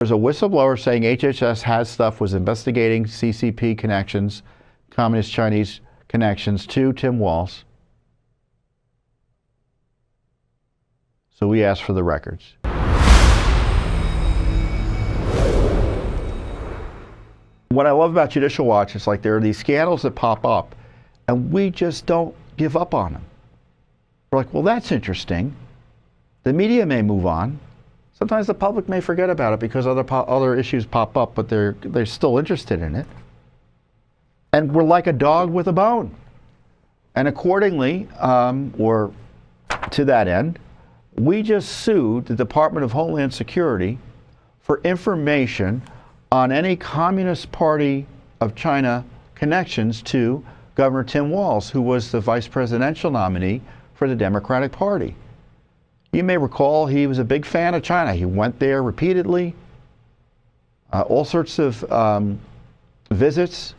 There's a whistleblower saying HHS has stuff, was investigating CCP connections, Communist Chinese connections to Tim Walz. So we asked for the records. What I love about Judicial Watch is like there are these scandals that pop up and we just don't give up on them. We're like, well, that's interesting. The media may move on. Sometimes the public may forget about it because other issues pop up, but they're still interested in it. And we're like a dog with a bone. And accordingly, or to that end, we just sued the Department of Homeland Security for information on any Communist Party of China connections to Governor Tim Walz, who was the vice presidential nominee for the Democratic Party. You may recall he was a big fan of China. He went there repeatedly, all sorts of visits,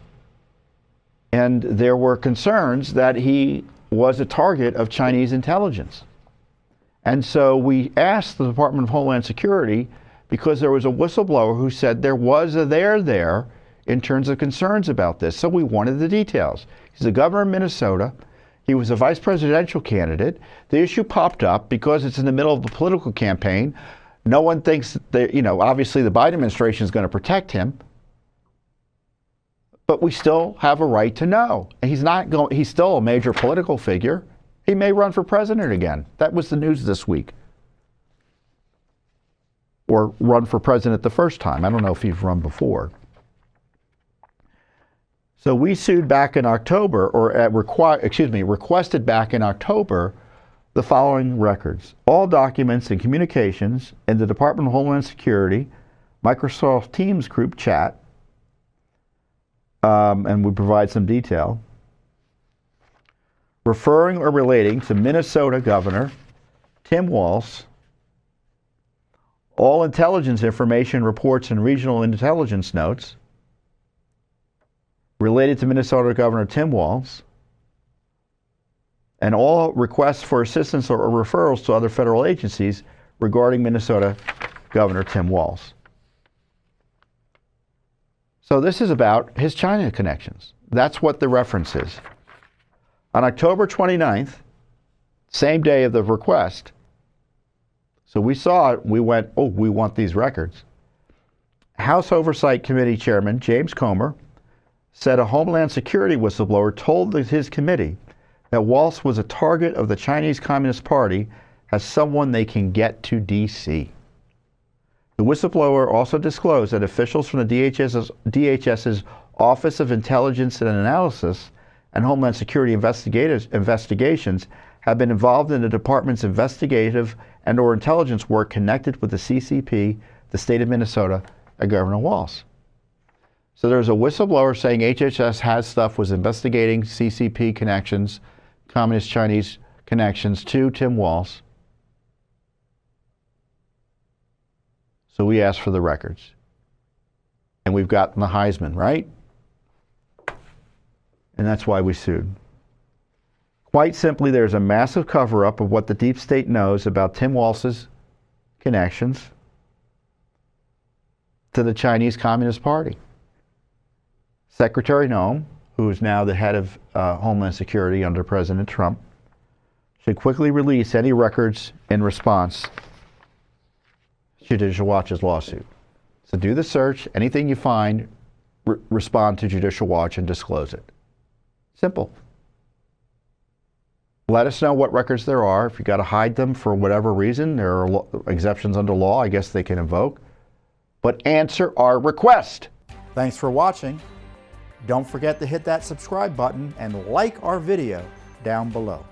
and there were concerns that he was a target of Chinese intelligence. And so we asked the Department of Homeland Security, because there was a whistleblower who said there was a there in terms of concerns about this. So we wanted the details. He's the governor of Minnesota. He was a vice presidential candidate. The issue popped up because it's in the middle of the political campaign. No one thinks that, obviously the Biden administration is going to protect him. But we still have a right to know. And he's still a major political figure. He may run for president again. That was the news this week. Or run for president the first time. I don't know if he's run before. So we sued back in October, or requested back in October the following records. All documents and communications in the Department of Homeland Security Microsoft Teams group chat, and we provide some detail, referring or relating to Minnesota Governor Tim Walz, all intelligence information, reports, and regional intelligence notes related to Minnesota Governor Tim Walz, and all requests for assistance or referrals to other federal agencies regarding Minnesota Governor Tim Walz. So this is about his China connections. That's what the reference is. On October 29th, same day of the request, so we saw it, we went, oh, we want these records. House Oversight Committee Chairman James Comer said a Homeland Security whistleblower told his committee that Walz was a target of the Chinese Communist Party as someone they can get to D.C. The whistleblower also disclosed that officials from the DHS's Office of Intelligence and Analysis and Homeland Security investigations have been involved in the department's investigative and/or intelligence work connected with the CCP, the state of Minnesota, and Governor Walz. So there's a whistleblower saying HHS has stuff, was investigating CCP connections, Communist Chinese connections to Tim Walz. So we asked for the records. And we've gotten the Heisman, right? And that's why we sued. Quite simply, there's a massive cover-up of what the deep state knows about Tim Walz's connections to the Chinese Communist Party. Secretary Noem, who is now the head of Homeland Security under President Trump, should quickly release any records in response to Judicial Watch's lawsuit. So do the search. Anything you find, respond to Judicial Watch and disclose it. Simple. Let us know what records there are. If you got to hide them for whatever reason, there are exceptions under law, I guess they can invoke. But answer our request. Thanks for watching. Don't forget to hit that subscribe button and like our video down below.